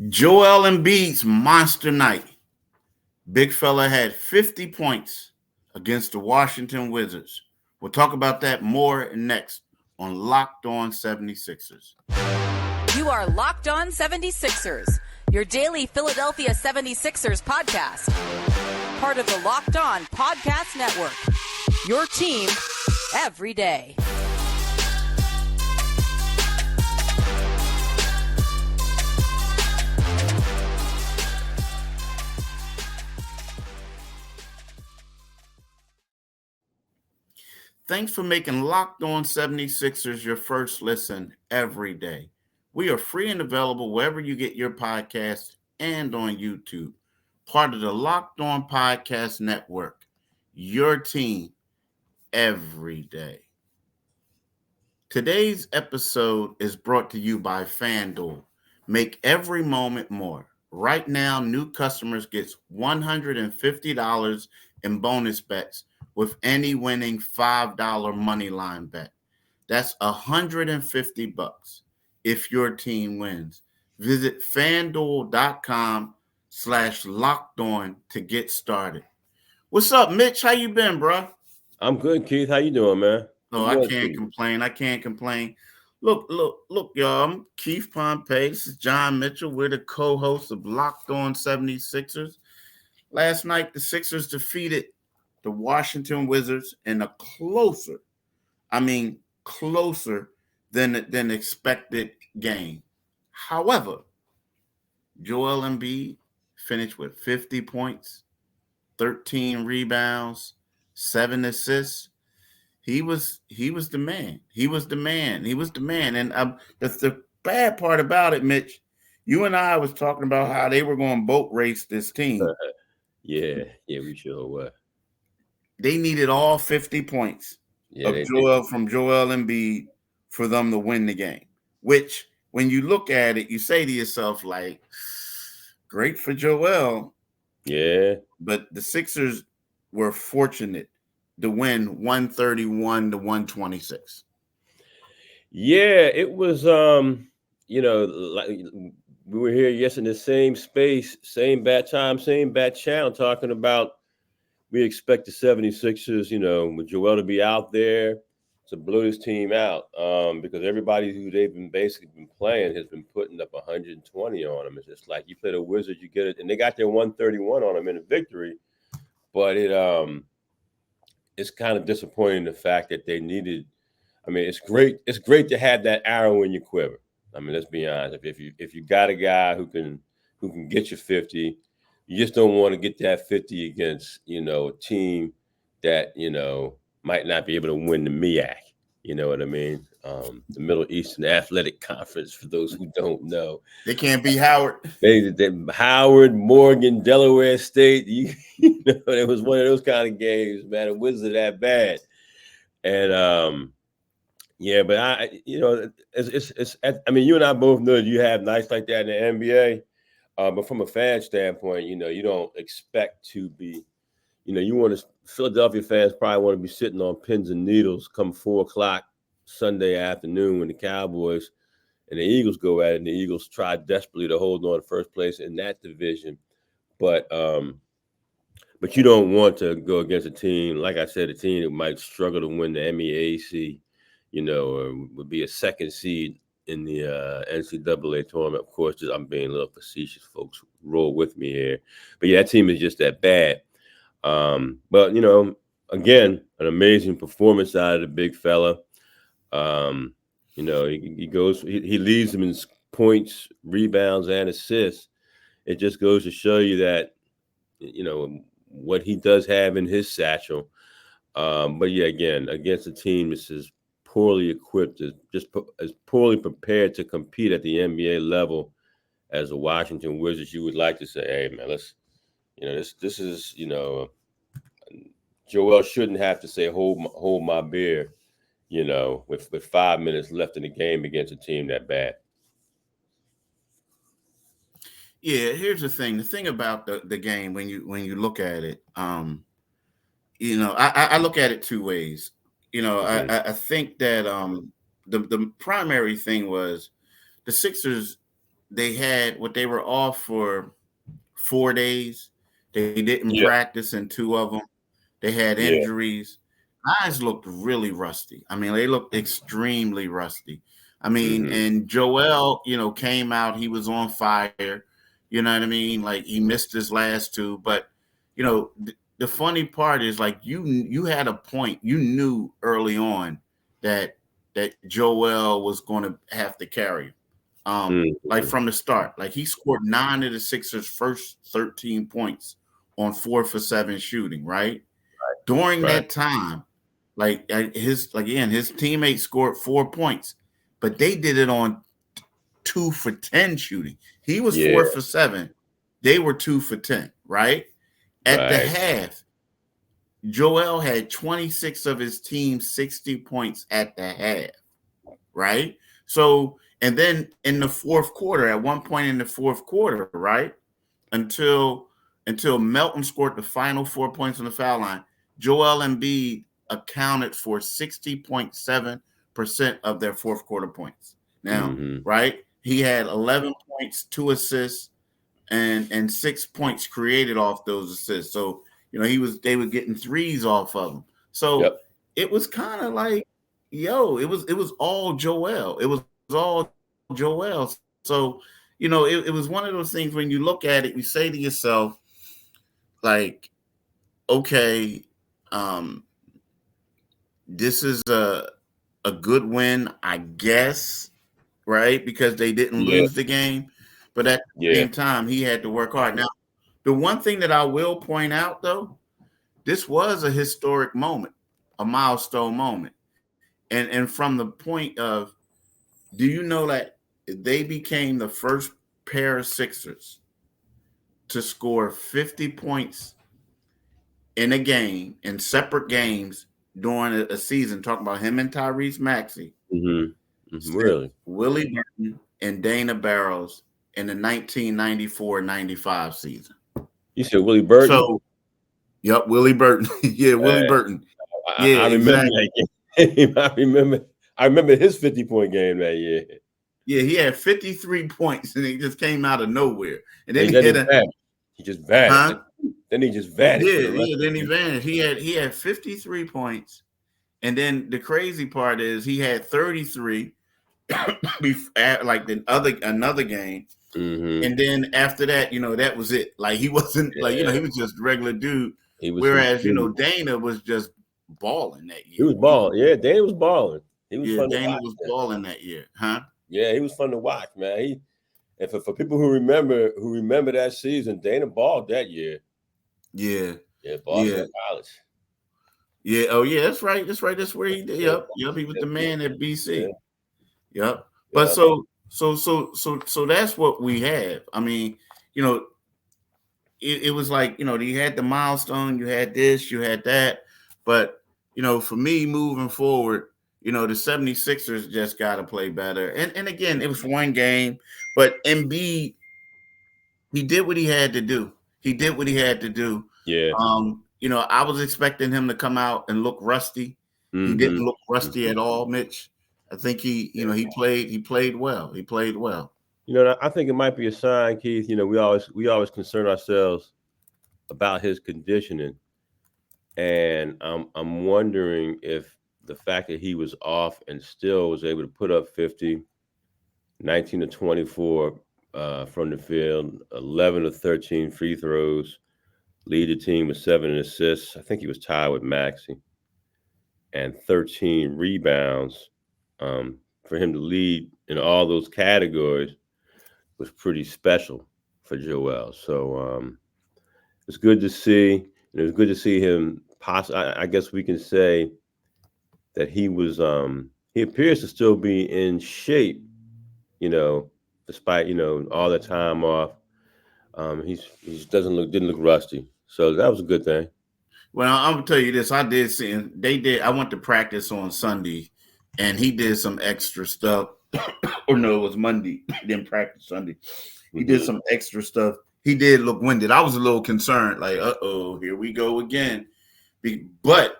Joel Embiid's monster night. Big fella had 50 points against the Washington Wizards. We'll talk about that more next on Locked On 76ers. You are Locked On 76ers, your daily Philadelphia 76ers podcast. Part of the Locked On Podcast Network. Your team every day. Thanks for making Locked On 76ers your first listen every day. We are free and available wherever you get your podcasts and on YouTube. Part of the Locked On Podcast Network. Your team every day. Today's episode is brought to you by FanDuel. Make every moment more. Right now, new customers get $150 in bonus bets with any winning $5 money line bet. That's $150 if your team wins. Visit FanDuel.com/lockedon to get started. What's up, Mitch? How you been, bro? I'm good, Keith. How you doing, man? Oh, I can't complain. Look, y'all. I'm Keith Pompey. This is John Mitchell. We're the co-hosts of Locked On 76ers. Last night, the Sixers defeated the Washington Wizards in a closer than expected game. However, Joel Embiid finished with 50 points, 13 rebounds, 7 assists. He was the man. And that's the bad part about it, Mitch. You and I was talking about how they were going to boat race this team. Yeah, we sure were. They needed all 50 points from Joel Embiid for them to win the game. Which, when you look at it, you say to yourself, like, great for Joel. Yeah. But the Sixers were fortunate to win 131-126. Yeah, it was like we were here in the same space, same bat time, same bat channel, talking about we expect the 76ers, with Joel to be out there to blow this team out. Because everybody who they've been playing has been putting up 120 on them. It's just like you play the Wizards, you get it, and they got their 131 on them in a victory, but it's kind of disappointing the fact that they needed. I mean, it's great to have that arrow in your quiver. I mean, let's be honest. If you got a guy who can get you 50, you just don't want to get that 50 against a team that might not be able to win the MEAC. You know what I mean? The Middle Eastern Athletic Conference. For those who don't know, they can't be Howard. They Howard, Morgan, Delaware State. It was one of those kind of games, man. It wasn't that bad, and yeah, but it's. I mean, you and I both know that you have nights like that in the NBA. But from a fan standpoint, you don't expect to be, Philadelphia fans probably want to be sitting on pins and needles come 4:00 Sunday afternoon when the Cowboys and the Eagles go at it, and the Eagles try desperately to hold on to first place in that division. But you don't want to go against a team, like I said, a team that might struggle to win the MEAC, or would be a second seed in the NCAA tournament. Of course, I'm being a little facetious, folks. Roll with me here. But yeah, that team is just that bad. But, again, an amazing performance out of the big fella. He leads them in points, rebounds, and assists. It just goes to show you that, what he does have in his satchel. But yeah, again, against a team that's as poorly equipped, as poorly prepared to compete at the NBA level as the Washington Wizards, you would like to say, hey, man, let's, this is, Joel shouldn't have to say, hold my beer, with 5 minutes left in the game against a team that bad. Yeah, here's the thing. The thing about the game, when you look at it, I look at it two ways. I think that the primary thing was the Sixers they were off for 4 days. They didn't practice in 2 of them. They had injuries. Guys looked really rusty. I mean, they looked extremely rusty. I mean, and Joel, came out. He was on fire. You know what I mean? Like, he missed his last 2. But, the funny part is, like, you had a point. You knew early on that Joel was going to have to carry him. Like, from the start. Like, he scored 9 of the Sixers' first 13 points on 4 for 7 shooting, right? During that time, his teammates scored 4 points, but they did it on 2 for 10 shooting. He was 4 for 7. They were 2 for 10, right? At the half, Joel had 26 of his team's 60 points at the half, right? So, and then in the fourth quarter, at one point in the fourth quarter, right, until Melton scored the final 4 points on the foul line, Joel Embiid accounted for 60.7% of their fourth quarter points. Now, right, he had 11 points, 2 assists, and 6 points created off those assists. So, they were getting threes off of him. So it was kind of like, it was all Joel. It was all Joel. So, it was one of those things when you look at it, you say to yourself, like, okay, this is a good win, I guess, right? Because they didn't lose the game. But at the same time, he had to work hard. Now, the one thing that I will point out, though, this was a historic moment, a milestone moment. And from the point of, do you know that they became the first pair of Sixers to score 50 points in a game, in separate games during a season, talking about him and Tyrese Maxey. Really? Willie Burton and Dana Barrows in the 1994-95 season. You said Willie Burton? So, Willie Burton. Willie Burton. I remember that game. I remember his 50-point game that year. Yeah, he had 53 points, and he just came out of nowhere. And then he just vanished. Then he just vanished. Then he vanished. He had 53 points, and then the crazy part is he had 33 like another game. And then after that, that was it. Like, he wasn't he was just a regular dude. Whereas, Dana was just balling that year. He was balling. Yeah, Dana was balling. He was fun Dana to watch, was balling that year, huh? Yeah, he was fun to watch, man. And for people who remember that season, Dana balled that year. Yeah. Yeah, Boston College. Yeah. Oh, yeah. That's right. That's where he did. Yep. He was the man at BC. Yep. But so that's what we have. I mean, it was like, you had the milestone, you had this, you had that. But, for me moving forward, the 76ers just got to play better. And again, it was one game, but Embiid, he did what he had to do. Yeah. I was expecting him to come out and look rusty. He didn't look rusty at all, Mitch. I think he played well. He played well. I think it might be a sign, Keith. We always concern ourselves about his conditioning, and I'm wondering if the fact that he was off and still was able to put up 50, 19 to 24 from the field, 11 to 13 free throws, lead the team with 7 assists. I think he was tied with Maxey, and 13 rebounds. For him to lead in all those categories was pretty special for Joel. So it's good to see. And it was good to see him. I guess we can say that he was. He appears to still be in shape. Despite all the time off. He didn't look rusty. So that was a good thing. Well, I'm gonna tell you this. I did see him. I went to practice on Sunday, and he did some extra stuff. Or no, it was Monday. He didn't practice Sunday. He did some extra stuff. He did look winded. I was a little concerned, like, here we go again. But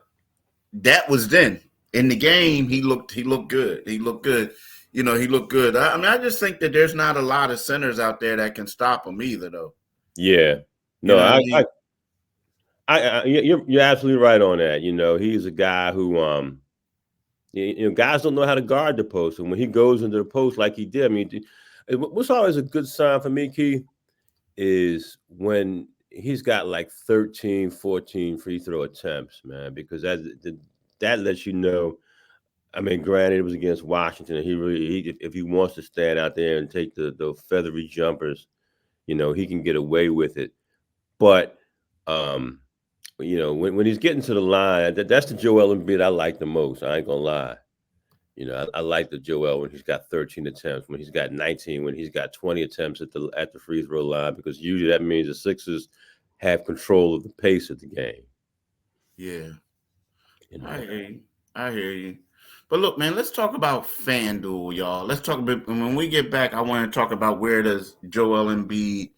that was then. In the game, he looked good. He looked good. he looked good. I mean, I just think that there's not a lot of centers out there that can stop him either, though. Yeah. No, you're absolutely right on that. He's a guy who guys don't know how to guard the post, and when he goes into the post like he did, I mean, what's always a good sign for me, Keith, is when he's got like 13, 14 free throw attempts, man, because that lets you know. I mean, granted, it was against Washington, and if he wants to stand out there and take the feathery jumpers, he can get away with it. But when he's getting to the line, that's the Joel Embiid I like the most. I ain't gonna lie. I like the Joel when he's got 13 attempts, when he's got 19, when he's got 20 attempts at the free throw line, because usually that means the Sixers have control of the pace of the game. Yeah, I hear you. But look, man, let's talk about FanDuel, y'all. Let's talk about, when we get back, I want to talk about where does Joel Embiid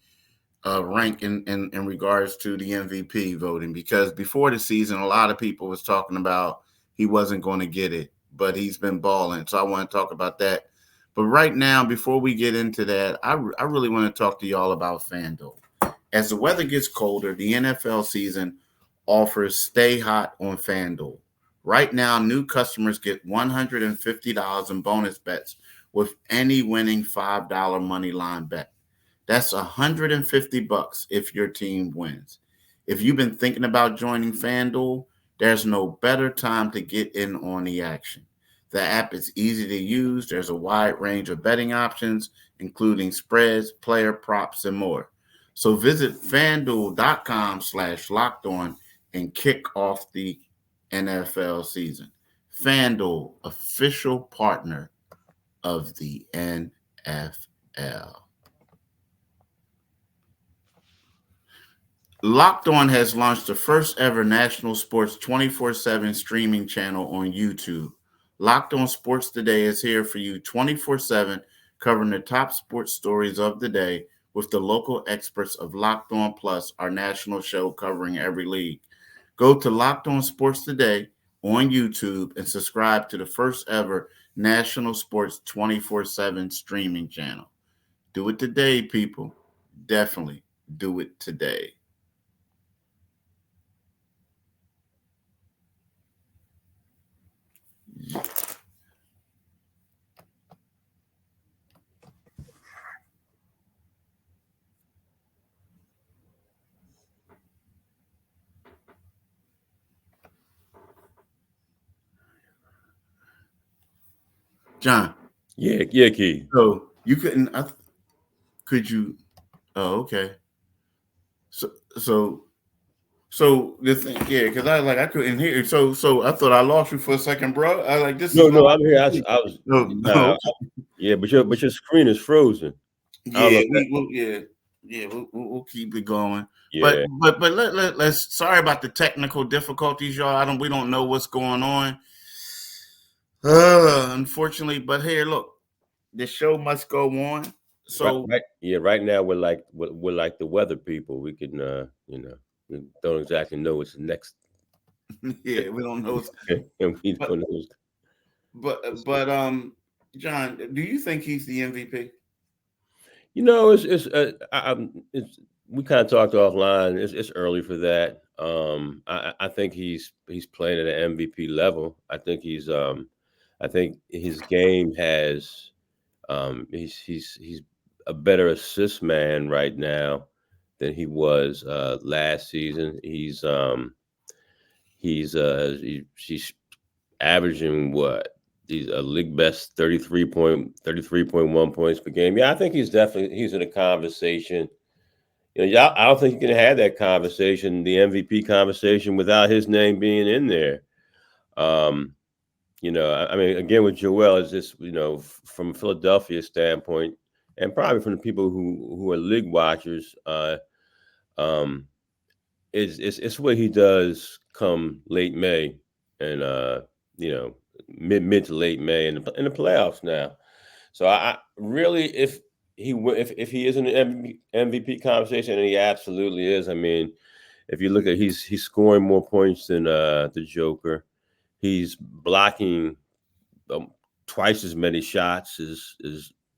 rank in regards to the MVP voting, because before the season, a lot of people was talking about he wasn't going to get it, but he's been balling. So I want to talk about that. But right now, before we get into that, I really want to talk to y'all about FanDuel. As the weather gets colder, the NFL season offers stay hot on FanDuel. Right now, new customers get $150 in bonus bets with any winning $5 money line bet. That's $150 if your team wins. If you've been thinking about joining FanDuel, there's no better time to get in on the action. The app is easy to use. There's a wide range of betting options, including spreads, player props, and more. So visit FanDuel.com/lockedon and kick off the NFL season. FanDuel, official partner of the NFL. Locked On has launched the first ever national sports 24/7 streaming channel on YouTube. Locked On Sports Today is here for you 24/7, covering the top sports stories of the day with the local experts of Locked On Plus, our national show covering every league. Go to Locked On Sports Today on YouTube and subscribe to the first ever national sports 24/7 streaming channel. Do it today, people. Definitely do it today. John. Yeah, Keith. So you couldn't, could you? Oh, okay. So the thing, yeah, because I couldn't hear. So I thought I lost you for a second, bro. I like this. No, I'm here. I was. No. Yeah, but your screen is frozen. Yeah, we'll keep it going. Yeah. But let's. Sorry about the technical difficulties, y'all. We don't know what's going on. Unfortunately, but here, look, the show must go on. So right now we're like the weather people. We can we don't exactly know what's next. Yeah, we don't know. And we don't know. But John, do you think he's the MVP? It's we kind of talked offline. It's early for that. I think he's playing at an MVP level. I think his game has he's a better assist man right now than he was last season. He's averaging what? He's a league best 33.1 points per game. Yeah, I think he's in a conversation. I don't think you can have that conversation, the MVP conversation, without his name being in there. I mean, again, with Joel, it's just, from Philadelphia standpoint, and probably from the people who are league watchers, it's what he does come late May and mid to late May in the playoffs now. So I really, if he is in the MVP conversation, and he absolutely is. I mean, if you look at, he's scoring more points than the Joker. He's blocking twice as many shots as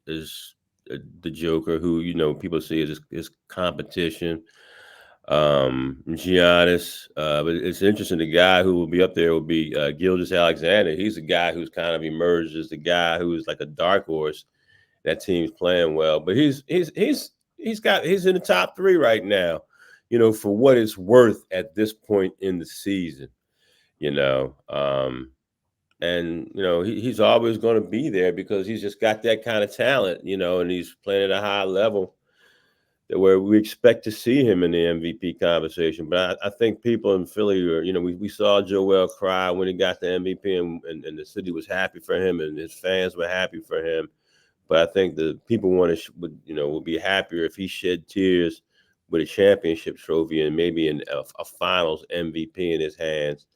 the Joker, who people see as his competition. Giannis, but it's interesting. The guy who will be up there will be Gilgeous-Alexander. He's a guy who's kind of emerged as the guy who's like a dark horse. That team's playing well, but he's in the top 3 right now. For what it's worth at this point in the season. And he's always going to be there because he's just got that kind of talent. And he's playing at a high level where we expect to see him in the MVP conversation. But I think people in Philly are, we saw Joel cry when he got the MVP, and the city was happy for him, and his fans were happy for him. But I think the people would be happier if he shed tears with a championship trophy and maybe a Finals MVP in his hands,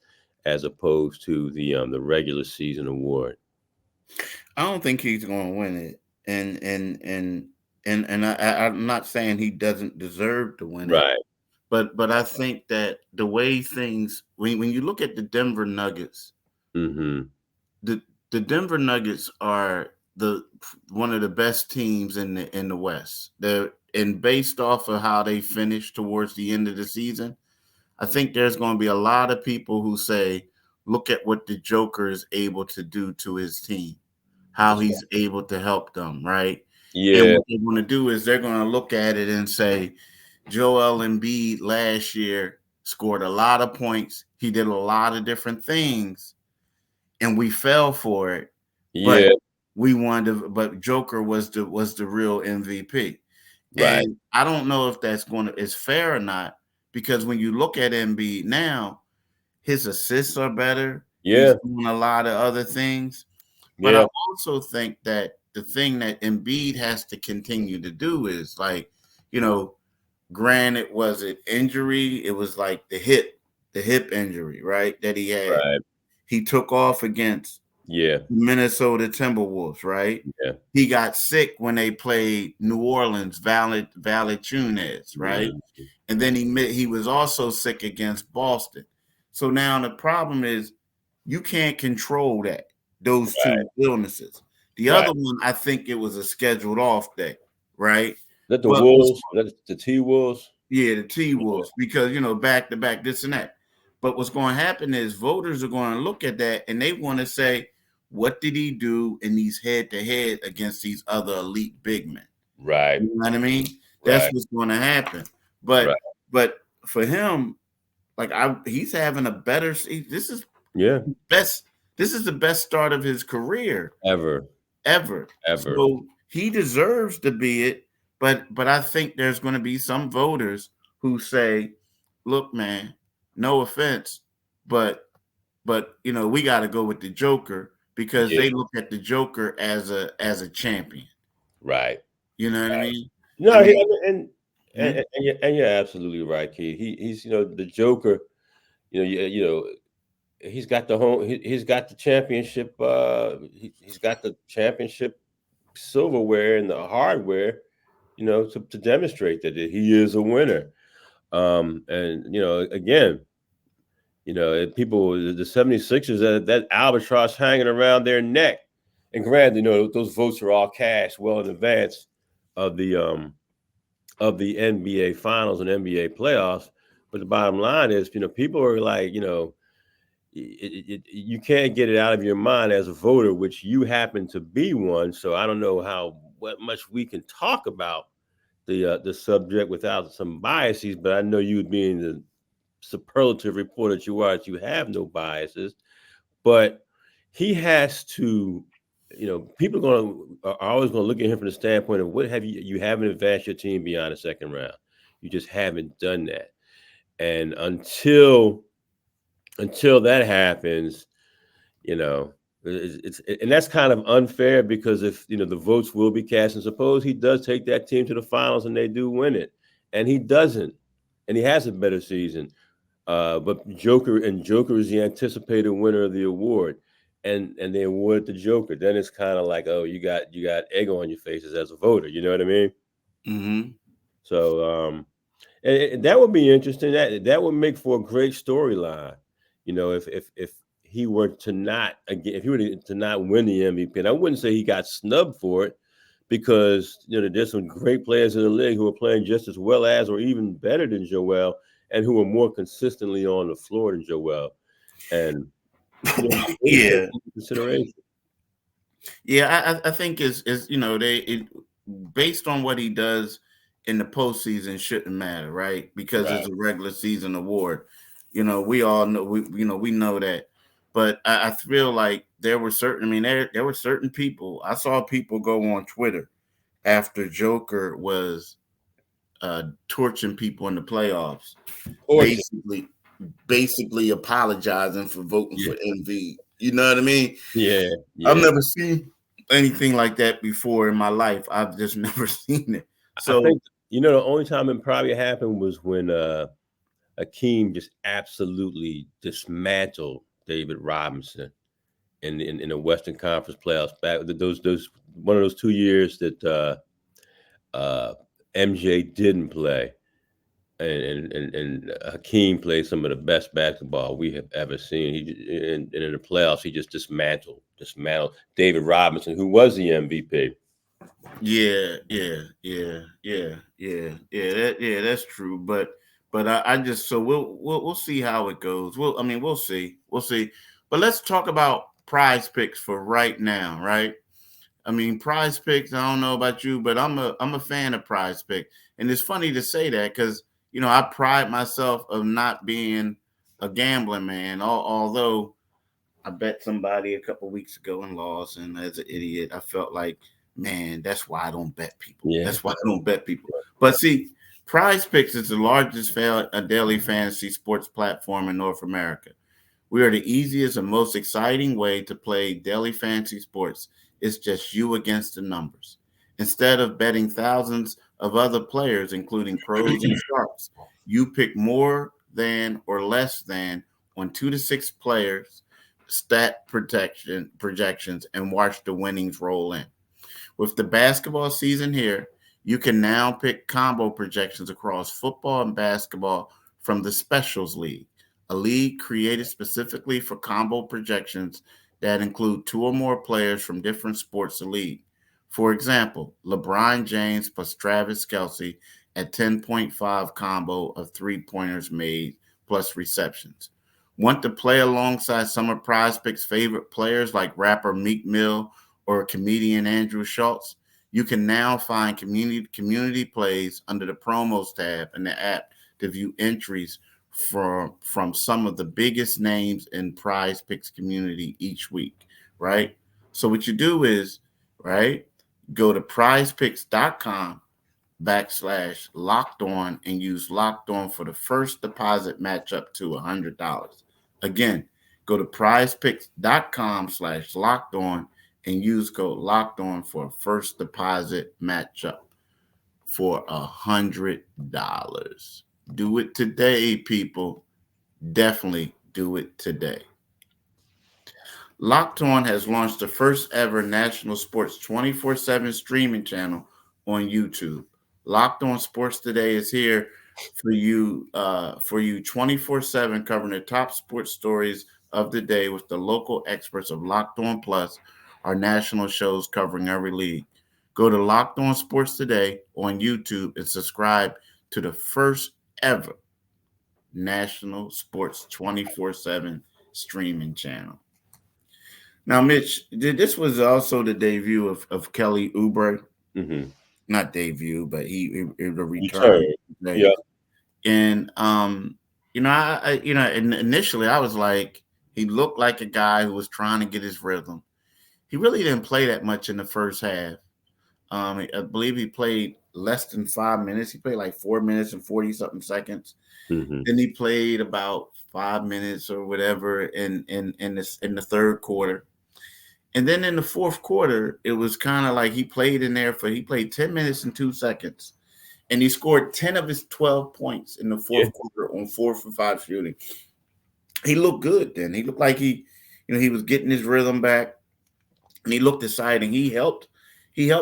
as opposed to the regular season award. I don't think he's going to win it, and I'm not saying he doesn't deserve to win it, right? But I think that the way things, when you look at the Denver Nuggets, mm-hmm. the Denver Nuggets are one of the best teams in the West. And based off of how they finished towards the end of the season, I think there's going to be a lot of people who say, look at what the Joker is able to do to his team, how he's able to help them, right? Yeah. And what they're going to do is they're going to look at it and say, Joel Embiid last year scored a lot of points. He did a lot of different things, and we fell for it. Yeah. But Joker was the real MVP. Right. And I don't know if is fair or not, because when you look at Embiid now, his assists are better. Yeah. He's doing a lot of other things. But I also think that the thing that Embiid has to continue to do is, like, granted, was it injury? It was like the hip injury, right? That he had. Right. He took off against Minnesota Timberwolves, right? Yeah. He got sick when they played New Orleans Valanciunas, right? Mm-hmm. And then he was also sick against Boston. So now the problem is you can't control those two illnesses. The other one, I think it was a scheduled off day, right? That the Wolves, the T-Wolves? Yeah, the T-Wolves, because, back to back, this and that. But what's going to happen is voters are going to look at that and they want to say, what did he do in these head-to-head against these other elite big men? Right. You know what I mean? That's what's going to happen. But for him, like, he's having a better. This is best. This is the best start of his career ever. So he deserves to be it. But I think there's going to be some voters who say, "Look, man, no offense, but we got to go with the Joker because they look at the Joker as a champion." Right. You know what I mean? No, and you're absolutely right, Keith. He's the Joker. He's got the home. He's got the championship. He's got the championship silverware and the hardware. To demonstrate that he is a winner. And again, people, the 76ers, that albatross hanging around their neck. And granted, those votes are all cashed well in advance of the NBA Finals and NBA playoffs. But the bottom line is, people are like, you can't get it out of your mind as a voter, which you happen to be one. So I don't know what much we can talk about the subject without some biases, but I know you being the superlative reporter that you are, that you have no biases. But he has to, people are always going to look at him from the standpoint of what you haven't advanced your team beyond the second round. You just haven't done that. And until that happens, and that's kind of unfair, because if the votes will be cast, and suppose he does take that team to the finals and they do win it, and he doesn't, and he has a better season, but Joker is the anticipated winner of the award, and they award it to Joker, then it's kind of like, oh, you got egg on your faces as a voter. You know what I mean? Mm-hmm. So and that would be interesting. That would make for a great storyline. If he were to not win the MVP, and I wouldn't say he got snubbed for it, because there's some great players in the league who are playing just as well as or even better than Joel, and who are more consistently on the floor than Joel. And yeah, consideration. Yeah, I think is based on what he does in the postseason shouldn't matter, right? Because it's a regular season award. We all know we know that. But I feel like there were certain people. I saw people go on Twitter after Joker was torching people in the playoffs, basically apologizing for voting for Embiid. You know what I mean? Yeah. I've never seen anything like that before in my life. I've just never seen it. So I think the only time it probably happened was when Akeem just absolutely dismantled David Robinson in the Western Conference playoffs. Back those one of those 2 years that MJ didn't play, and Hakeem played some of the best basketball we have ever seen. In the playoffs, he just dismantled David Robinson, who was the MVP. Yeah, that's true. But I just we'll see how it goes. We'll see. But let's talk about PrizePicks for right now, right? PrizePicks, I don't know about you, but I'm a fan of PrizePicks. And it's funny to say that because I pride myself of not being a gambling man, although I bet somebody a couple weeks ago and lost, and as an idiot, I felt like, man, that's why I don't bet people. Yeah. That's why I don't bet people. But see, PrizePicks is the largest daily fantasy sports platform in North America. We are the easiest and most exciting way to play daily fantasy sports. It's just you against the numbers. Instead of betting thousands of other players, including pros and sharps, you pick more than or less than on 2 to 6 players, stat projections, and watch the winnings roll in. With the basketball season here, you can now pick combo projections across football and basketball from the Specials League, a league created specifically for combo projections that include 2 or more players from different sports or league. For example, LeBron James plus Travis Kelce at 10.5 combo of 3-pointers made plus receptions. Want to play alongside some of PrizePicks' favorite players like rapper Meek Mill or comedian Andrew Schultz? You can now find community plays under the promos tab in the app to view entries from some of the biggest names in PrizePicks community each week, right? So what you do is, right, go to prizepicks.com/locked-on and use locked on for the first deposit match up to $100. Again, go to prizepicks.com/locked-on and use code locked on for a first deposit match up for $100. Do it today, people. Definitely do it today. Locked On has launched the first ever national sports 24/7 streaming channel on YouTube. Locked On Sports Today is here for you 24/7, covering the top sports stories of the day with the local experts of Locked On Plus, our national shows covering every league. Go to Locked On Sports Today on YouTube and subscribe to the first ever national sports 24/7 streaming channel. Now, Mitch, this was also the debut of Kelly Oubre. Mm-hmm. Not debut, but he returned. Yeah. And initially I was like, he looked like a guy who was trying to get his rhythm. He really didn't play that much in the first half. I believe he played less than 5 minutes. He played like 4 minutes and 40-something seconds. Mm-hmm. Then he played about 5 minutes or whatever in the third quarter. And then in the fourth quarter, it was kind of like he played 10 minutes and 2 seconds. And he scored 10 of his 12 points in the fourth quarter on 4 for 5 shooting. He looked good then. He looked like he was getting his rhythm back. And he looked exciting. He helped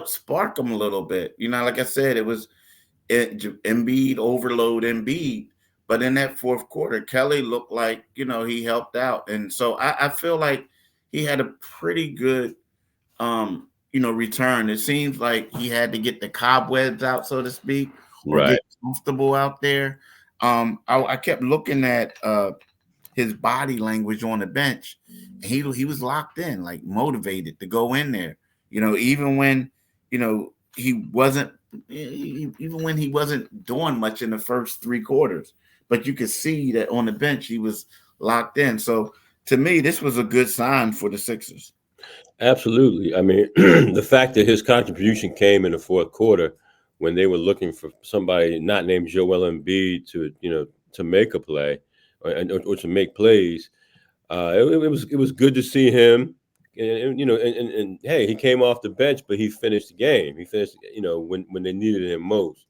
spark him a little bit. Like I said, it was Embiid overload Embiid. But in that fourth quarter, Kelly looked like, he helped out. And so I feel like he had a pretty good, return. It seems like he had to get the cobwebs out, so to speak, or Right. get comfortable out there. I kept looking at his body language on the bench. And he was locked in, like motivated to go in there. Even when, he wasn't, even when he wasn't doing much in the first three quarters, but you could see that on the bench he was locked in. So to me, this was a good sign for the Sixers. Absolutely. I mean, the fact that his contribution came in the fourth quarter when they were looking for somebody not named Joel Embiid to make a play or to make plays, it was good to see him. And hey, he came off the bench, but he finished the game. He finished, when they needed him most.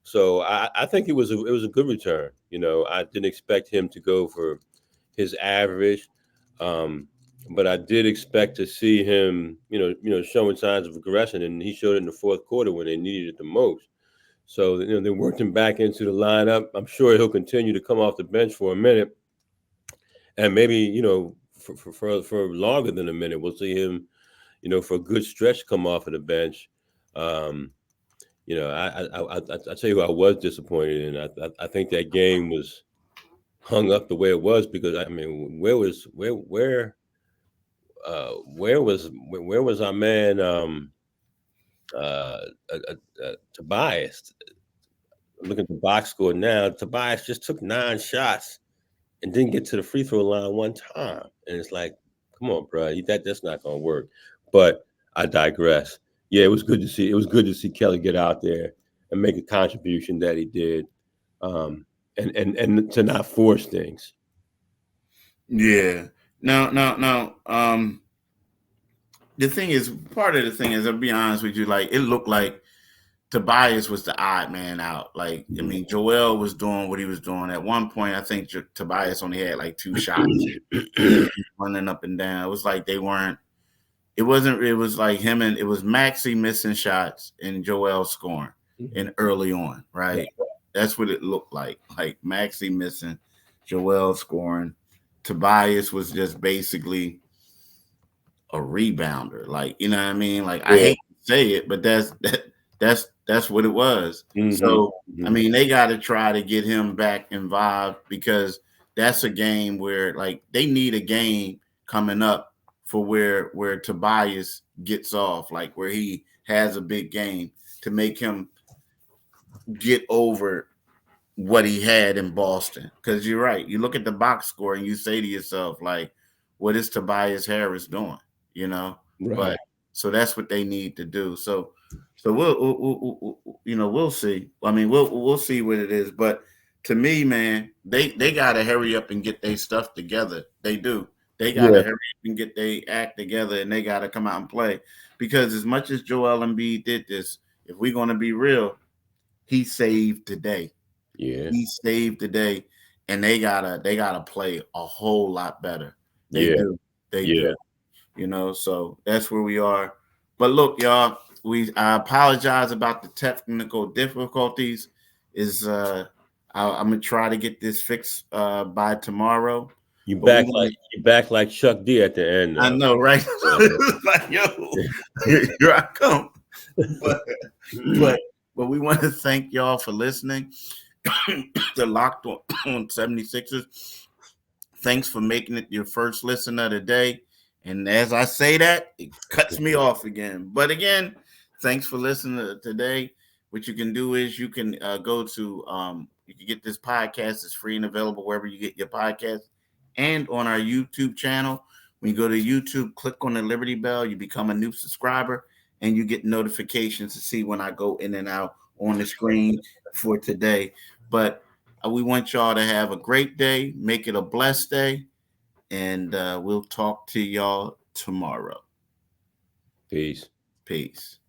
So I think it was a good return. I didn't expect him to go for his average. But I did expect to see him, showing signs of aggression, and he showed it in the fourth quarter when they needed it the most. So, they worked him back into the lineup. I'm sure he'll continue to come off the bench for a minute, and maybe, for longer than a minute. We'll see him, for a good stretch come off of the bench. I tell you who I was disappointed in. I think that game was hung up the way it was because where was our man Tobias? Look at the box score now. Tobias just took 9 shots and didn't get to the free throw line one time, and it's like, come on, bro, that's not gonna work. But I digress. Yeah, it was good to see. It was good to see Kelly get out there and make a contribution that he did, and to not force things. Yeah. No. Part of the thing is, I'll be honest with you, like it looked like Tobias was the odd man out. Like, I mean, Joel was doing what he was doing. At one point, I think Tobias only had like 2 shots running up and down. It was like it was like him and it was Maxey missing shots and Joel scoring and early on, right? That's what it looked like Maxey missing, Joel scoring. Tobias was just basically a rebounder. Like, you know what I mean? Like, I hate to say it, but that's what it was. So, I mean, they got to try to get him back involved because that's a game where, like, they need a game coming up for where Tobias gets off, like where he has a big game to make him get over what he had in Boston. Because you're right. You look at the box score and you say to yourself, like, what is Tobias Harris doing? Right. But so that's what they need to do. So we'll see. I mean, we'll see what it is. But to me, man, they got to hurry up and get their stuff together. They do. They got to hurry up and get their act together, and they got to come out and play. Because as much as Joel Embiid did this, if we're going to be real, he saved today. Yeah, he saved today, and they gotta play a whole lot better. They do. So that's where we are. But look, y'all, I apologize about the technical difficulties. I'm gonna try to get this fixed by tomorrow. You back like Chuck D at the end. I know, right? Like, yo, here I come. But we want to thank y'all for listening. The Locked On 76ers. Thanks for making it your first listen of the day. And as I say that, it cuts me off again. But again, thanks for listening today. What you can do is you can go to you can get this podcast. It's free and available wherever you get your podcast and on our YouTube channel. When you go to YouTube, click on the Liberty Bell. You become a new subscriber and you get notifications to see when I go in and out on the screen for today. But we want y'all to have a great day. Make it a blessed day. And we'll talk to y'all tomorrow. Peace. Peace.